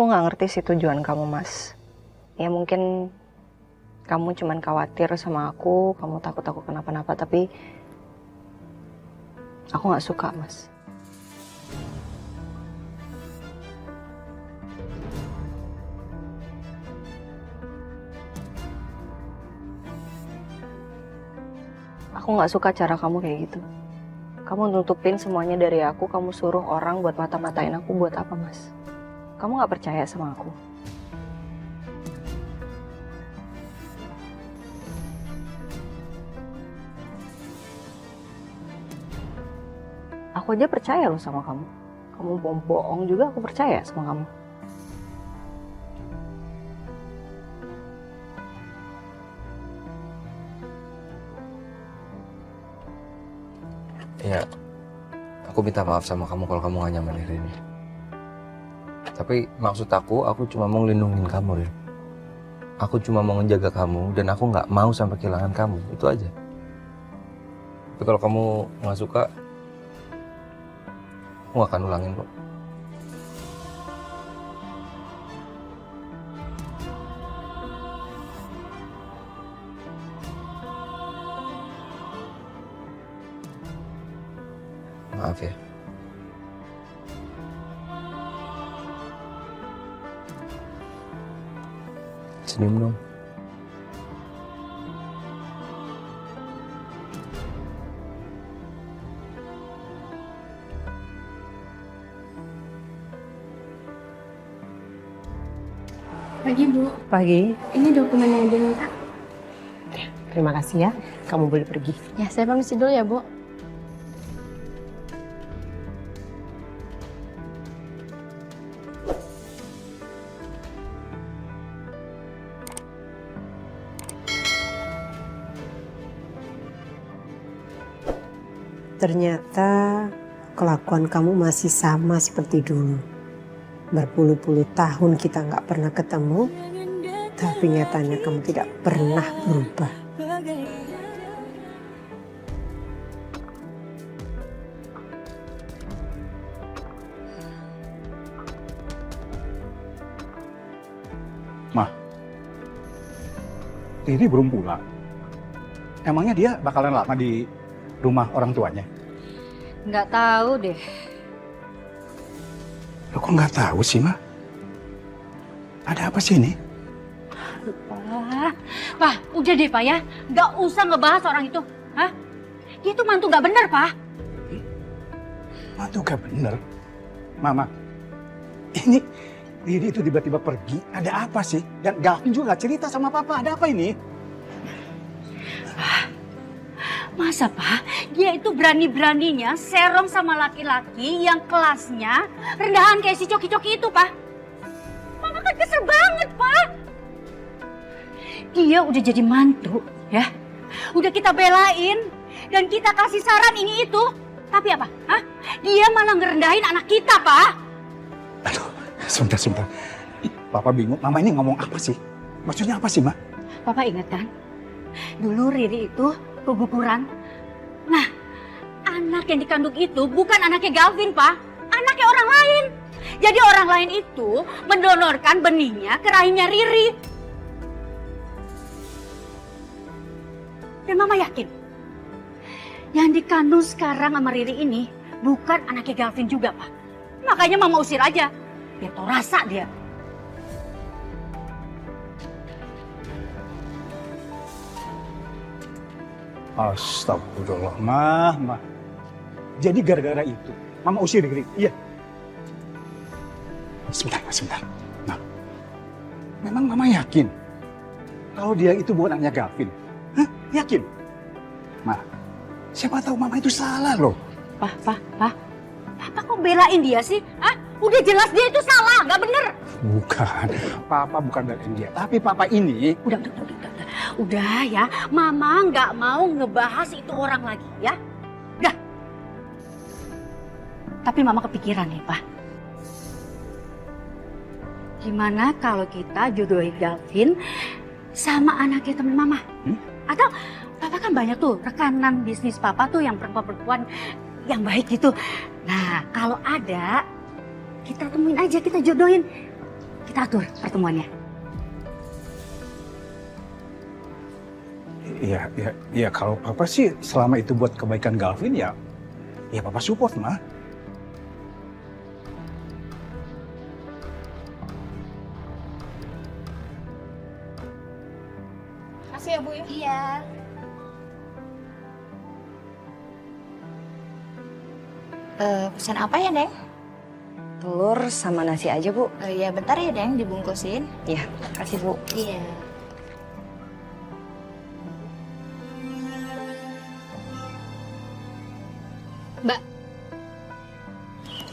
Aku nggak ngerti sih tujuan kamu, Mas. Ya mungkin kamu cuman khawatir sama aku, kamu takut aku kenapa-napa, tapi aku nggak suka, Mas. Aku nggak suka cara kamu kayak gitu. Kamu nutupin semuanya dari aku, kamu suruh orang buat mata-matain aku buat apa, Mas? Kamu nggak percaya sama aku? Aku aja percaya loh sama kamu. Kamu bohong juga aku percaya sama kamu. Ya, aku minta maaf sama kamu kalau kamu gak nyaman hari ini. Tapi maksud aku cuma mau ngelindungin kamu, Rin. Aku cuma mau menjaga kamu dan aku nggak mau sampai kehilangan kamu, itu aja. Tapi kalau kamu nggak suka, aku nggak akan ulangin kok. Maaf ya. Senyum dong. Pagi, Bu. Pagi. Ini dokumen yang diminta. Terima kasih ya. Kamu boleh pergi. Ya, saya permisi dulu ya, Bu. Ternyata kelakuan kamu masih sama seperti dulu. Berpuluh-puluh tahun kita nggak pernah ketemu, tapi nyatanya kamu tidak pernah berubah. Mah, Riri belum pulang. Emangnya dia bakalan lama di rumah orang tuanya? Nggak tahu deh. Lo kok nggak tahu sih, Mah? Ada apa sih ini? Pak, udah deh Pak ya. Nggak usah ngebahas orang itu. Hah? Dia tuh mantu nggak bener, Pak. Mantu gak bener. Mama, ini Riri itu tiba-tiba pergi. Ada apa sih? Dan Gavin juga nggak cerita sama Papa. Ada apa ini? Masa Pak, dia itu berani-beraninya serong sama laki-laki yang kelasnya rendahan kayak si Coki-Coki itu, Pak. Mama kan kesel banget, Pak. Dia udah jadi mantu, ya. Udah kita belain dan kita kasih saran ini itu. Tapi apa? Hah? Dia malah ngerendahin anak kita, Pak. Aduh, sebentar. Papa bingung. Mama ini ngomong apa sih? Maksudnya apa sih, Ma? Papa ingat kan? Dulu Riri itu keguguran. Nah, anak yang dikandung itu bukan anaknya Gavin, Pak. Anaknya orang lain. Jadi orang lain itu mendonorkan benihnya ke rahimnya Riri. Dan Mama yakin, yang dikandung sekarang sama Riri ini bukan anaknya Gavin juga, Pak. Makanya Mama usir aja, biar tau rasa dia. Astagfirullah, Ma. Jadi gara-gara itu, Mama usir Riri? Iya. Sebentar. Nah, memang Mama yakin kalau dia itu bukan anaknya Gavin? Hah? Yakin? Ma, siapa tahu Mama itu salah loh. Papa kok belain dia sih? Hah? Udah jelas dia itu salah, nggak bener. Bukan, Papa bukan belain dia. Tapi Papa ini... Udah ya, Mama nggak mau ngebahas itu orang lagi ya. Udah. Tapi Mama kepikiran nih, Pak. Gimana kalau kita jodohin Gavin sama anaknya teman Mama? Atau Papa kan banyak tuh rekanan bisnis Papa tuh yang perempuan-perempuan yang baik gitu. Nah, kalau ada, kita temuin aja, kita jodohin. kita atur pertemuannya. Iya, kalau papa sih selama itu buat kebaikan Galvin ya papa support, Ma. Kasih ya Bu ya. Iya. Pesan apa ya, Neng? Telur sama nasi aja, Bu. Ya bentar ya, Neng, dibungkusin. Iya, kasih, Bu. Iya. Mbak.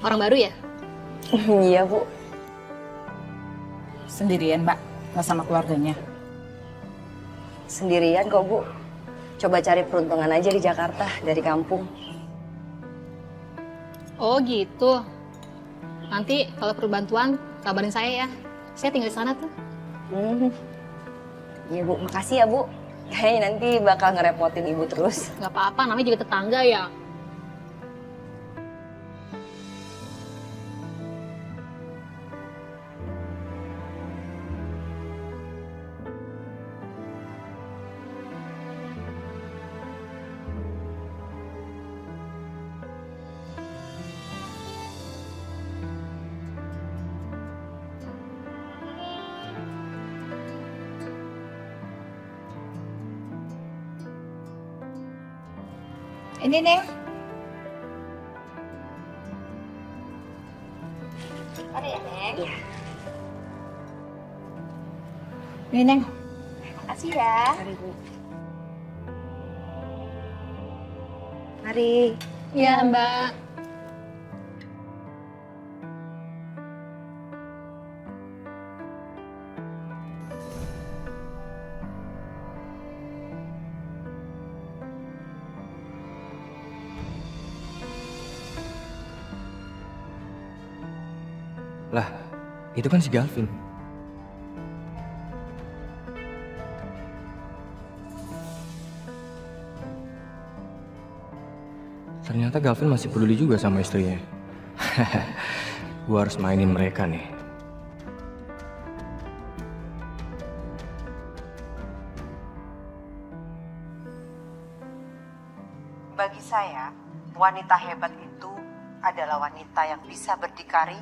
Orang baru ya? Iya, Bu. Sendirian, Mbak? Nggak sama keluarganya? Sendirian kok, Bu. Coba cari peruntungan aja di Jakarta dari kampung. Oh gitu. Nanti kalau perlu bantuan, kabarin saya ya. Saya tinggal di sana tuh. Iya, Bu. Makasih ya, Bu. Kayaknya nanti bakal ngerepotin Ibu terus. Gak apa-apa, namanya juga tetangga ya. Ini, Neng. Ada ya, Neng? Iya. Ini, Neng. Makasih ya. Mari, Bu. Mari. Iya, Mbak. Lah, itu kan si Galvin. Ternyata Galvin masih peduli juga sama istrinya. Gua harus mainin mereka nih. Bagi saya, wanita hebat itu adalah wanita yang bisa berdikari,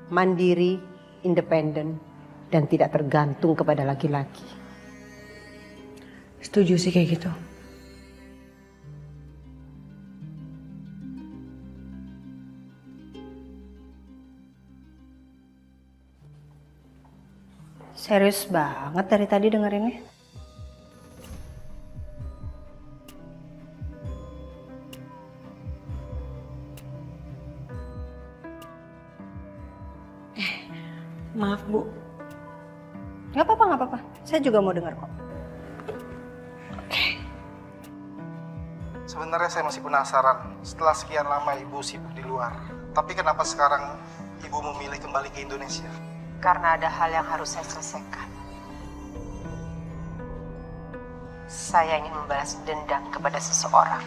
mandiri, independen, dan tidak tergantung kepada laki-laki. Setuju sih kayak gitu. Serius banget dari tadi dengerinnya. Maaf, Bu. Nggak apa-apa, nggak apa-apa. Saya juga mau dengar kok. Sebenarnya saya masih penasaran setelah sekian lama ibu sibuk di luar. Tapi kenapa sekarang ibu memilih kembali ke Indonesia? Karena ada hal yang harus saya selesaikan. Saya ingin membalas dendam kepada seseorang.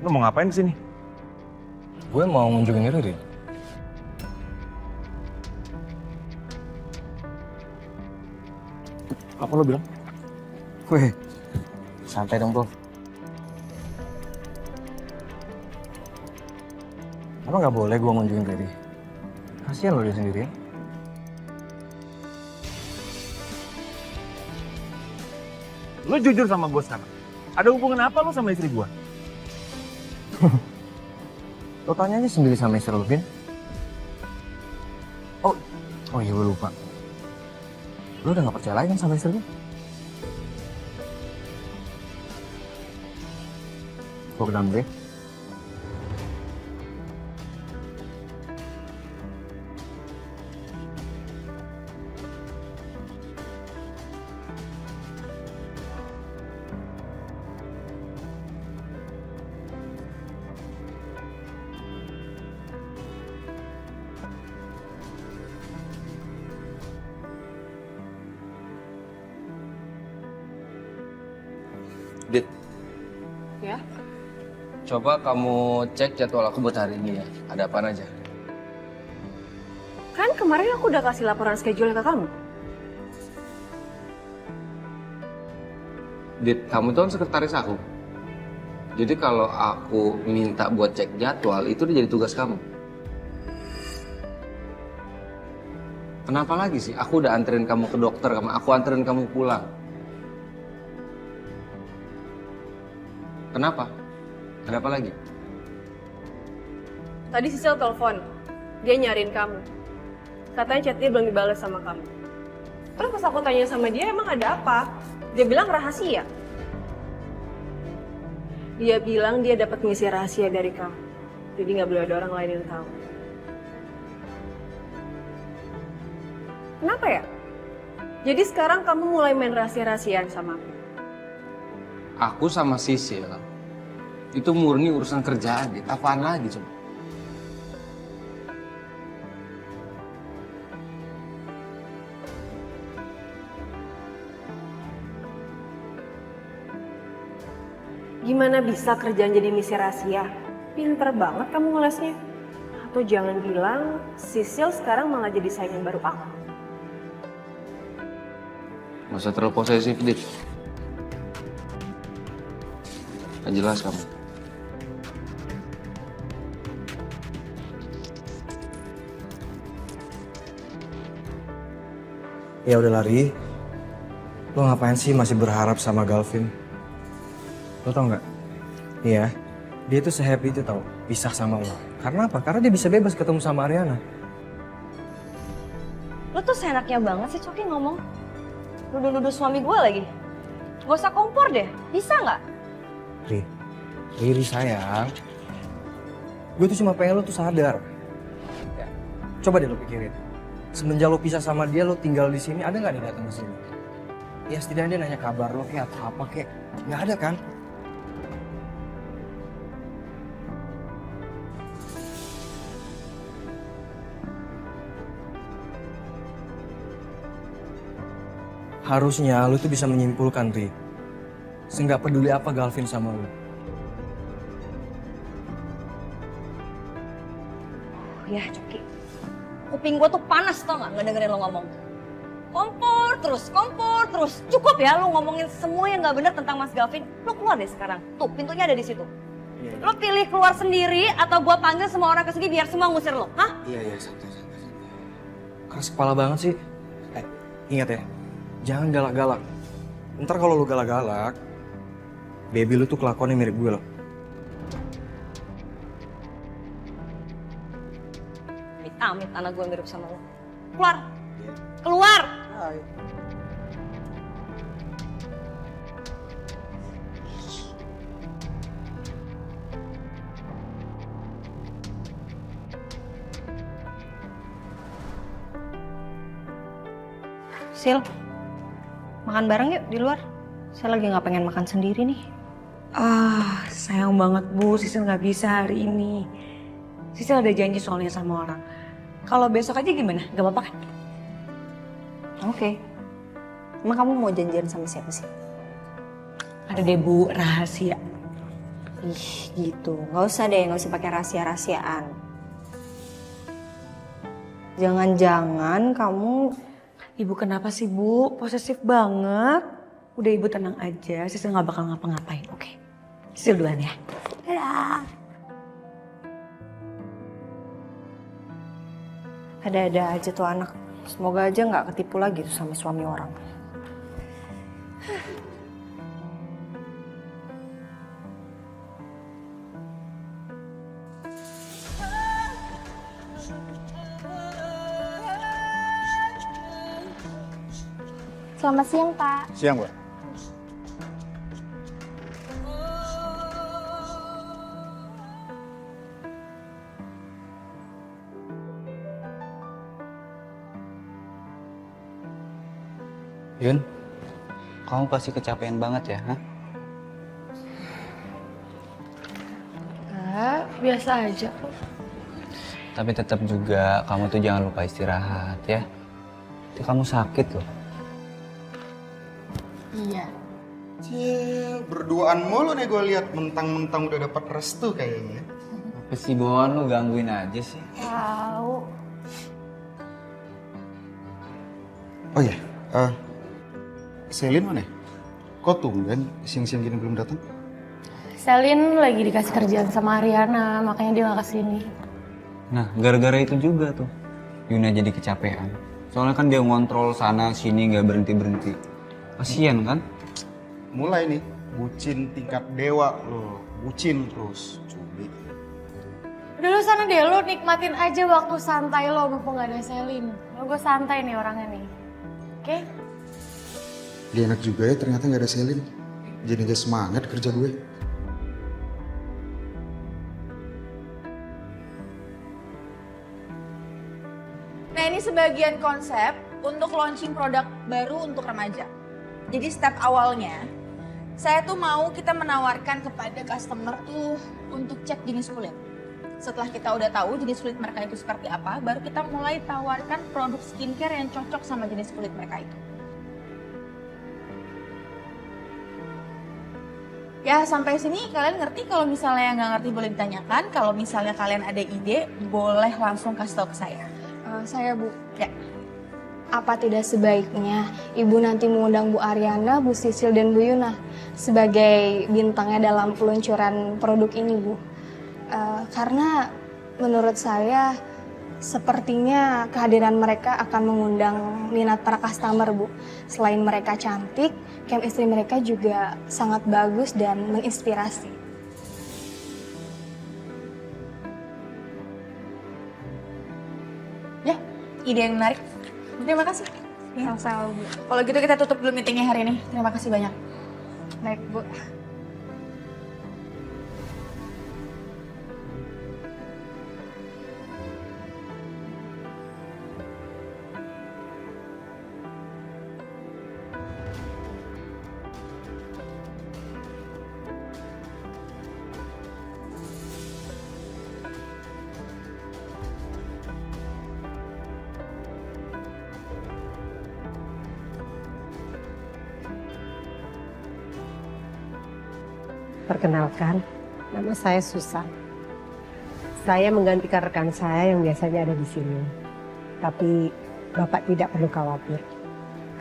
Lu mau ngapain di sini? Gue mau ngunjungin Riri. Apa lo bilang? Weh, santai dong, Bro. Apa nggak boleh gue ngunjungin Riri? Kasian lo dia sendiri ya. Lu jujur sama gue sekarang. Ada hubungan apa lu sama istri gue? Lo tanya aja sendiri sama istri lo, Vin. Oh iya gue lupa. Lo udah gak percaya lagi kan sama istri lo? Gue ke dalam deh. Dit. Ya? Coba kamu cek jadwal aku buat hari ini ya. Ada apaan aja? Kan kemarin aku udah kasih laporan schedule ke kamu. Dit, kamu tuh kan sekretaris aku. Jadi kalau aku minta buat cek jadwal, itu udah jadi tugas kamu. Kenapa lagi sih? Aku udah anterin kamu ke dokter, aku anterin kamu pulang. Kenapa? Kenapa lagi? Tadi Sisil telepon, dia nyariin kamu. Katanya chat dia belum dibalas sama kamu. Terus pas aku tanya sama dia, emang ada apa? Dia bilang rahasia. Dia bilang dia dapat misi rahasia dari kamu. Jadi nggak boleh ada orang lain yang tahu. Kenapa ya? Jadi sekarang kamu mulai main rahasia-rahasiaan sama aku. Aku sama Sisil itu murni urusan kerjaan, Dit. Apaan lagi coba? Gimana bisa kerjaan jadi misi rahasia? Pinter banget kamu ngelesnya. Atau jangan bilang Sisil sekarang malah jadi saingan baru aku. Gak usah terlalu posesif, Dit. Gak jelas kamu. Ya udah lari. Lo ngapain sih masih berharap sama Galvin? Lo tau nggak? Iya, dia tuh se-happy itu tau, pisah sama lo. Karena apa? Karena dia bisa bebas ketemu sama Ariana. Lo tuh seenaknya banget sih Coki ngomong. Nuduh-nuduh suami gue lagi. Gak usah kompor deh, bisa nggak? Riri sayang. Gue tuh cuma pengen lo tuh sadar. Ya, coba deh lo pikirin. Semenjak lo pisah sama dia, lo tinggal di sini, ada nggak dia datang ke sini? Ya setidaknya dia nanya kabar lo kayak atau apa kayak. Nggak ada kan? Harusnya lu tuh bisa menyimpulkan, Ri. Seenggak peduli apa Galvin sama lu. Ya Coki, kuping gue tuh panas tau nggak ngedengerin lo ngomong. Kompor terus. Cukup ya lo ngomongin semua yang nggak benar tentang Mas Galvin. Lo keluar deh sekarang. Tuh pintunya ada di situ. Iya. Lo pilih keluar sendiri atau gue panggil semua orang ke sini biar semua ngusir lo, hah? Iya, santai. Keras kepala banget sih. Ingat ya, jangan galak-galak. Ntar kalau lu galak-galak, baby lu tuh kelakuannya mirip gue loh. Amit anak gue mirip sama lo. Keluar! Keluar! Sil, makan bareng yuk di luar. Saya lagi nggak pengen makan sendiri nih. Sayang banget Bu, Sisil nggak bisa hari ini. Sisil ada janji soalnya sama orang. Kalau besok aja gimana? Gak apa-apa kan? Oke. Emang kamu mau janjian sama siapa sih? Ada deh Bu, rahasia. Ih gitu, nggak usah deh, nggak usah pakai rahasia-rahasiaan. Jangan-jangan kamu... Ibu kenapa sih Bu? Posesif banget. Udah Ibu tenang aja, Sisil nggak bakal ngapa-ngapain, oke? Sisil duluan ya. Dadah. Ada-ada aja tuh anak. Semoga aja nggak ketipu lagi tuh sama suami orang. Selamat siang, Pak. Siang, Bu. Yun, kamu pasti kecapean banget ya, ha? Enggak, biasa aja kok. Tapi tetap juga kamu tuh jangan lupa istirahat ya. Itu kamu sakit loh. Iya. Cie, berduaan mulu nih gue lihat mentang-mentang udah dapat restu kayaknya. Apa sih Bon, lu gangguin aja sih. Tahu. Oh iya, Selin mana ya? Kok tumben siang-siang gini belum datang? Selin lagi dikasih kerjaan sama Ariana, makanya dia gak kesini. Nah, gara-gara itu juga tuh Yuna jadi kecapean. Soalnya kan dia ngontrol sana sini nggak berhenti-berhenti. Kasian kan? Mulai nih, bucin tingkat dewa loh. Bucin terus, cumi. Udah lu sana deh, lu nikmatin aja waktu santai lo mumpung gak ada Selin. Lo gue santai nih orangnya nih. Oke? Dia enak juga ya ternyata nggak ada Selin. Jadi gak semangat kerja gue. Nah ini sebagian konsep untuk launching produk baru untuk remaja. Jadi step awalnya, saya tuh mau kita menawarkan kepada customer tuh untuk cek jenis kulit. Setelah kita udah tahu jenis kulit mereka itu seperti apa, baru kita mulai tawarkan produk skincare yang cocok sama jenis kulit mereka itu. Ya sampai sini kalian ngerti, kalau misalnya nggak ngerti boleh ditanyakan. Kalau misalnya kalian ada ide, boleh langsung kasih tahu ke saya. Saya Bu. Ya. Apa tidak sebaiknya Ibu nanti mengundang Bu Ariana, Bu Sisil, dan Bu Yuna sebagai bintangnya dalam peluncuran produk ini, Bu? Karena menurut saya sepertinya kehadiran mereka akan mengundang minat para customer, Bu. Selain mereka cantik, chemistry mereka juga sangat bagus dan menginspirasi. Ya, ide yang menarik. Terima kasih. Sama-sama, Bu. Kalau gitu kita tutup dulu meetingnya hari ini. Terima kasih banyak. Baik, Bu. Perkenalkan, nama saya Susan. Saya menggantikan rekan saya yang biasanya ada di sini. Tapi Bapak tidak perlu khawatir,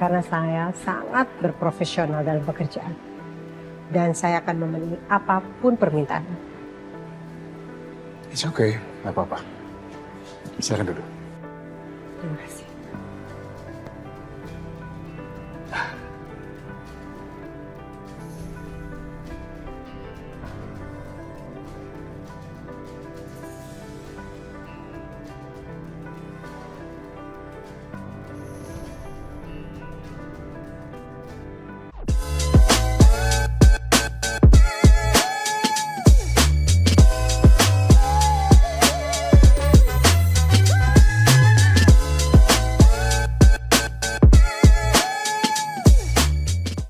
karena saya sangat berprofesional dalam pekerjaan. Dan saya akan memenuhi apapun permintaan. It's okay, nggak apa-apa. Silakan duduk. Terima kasih.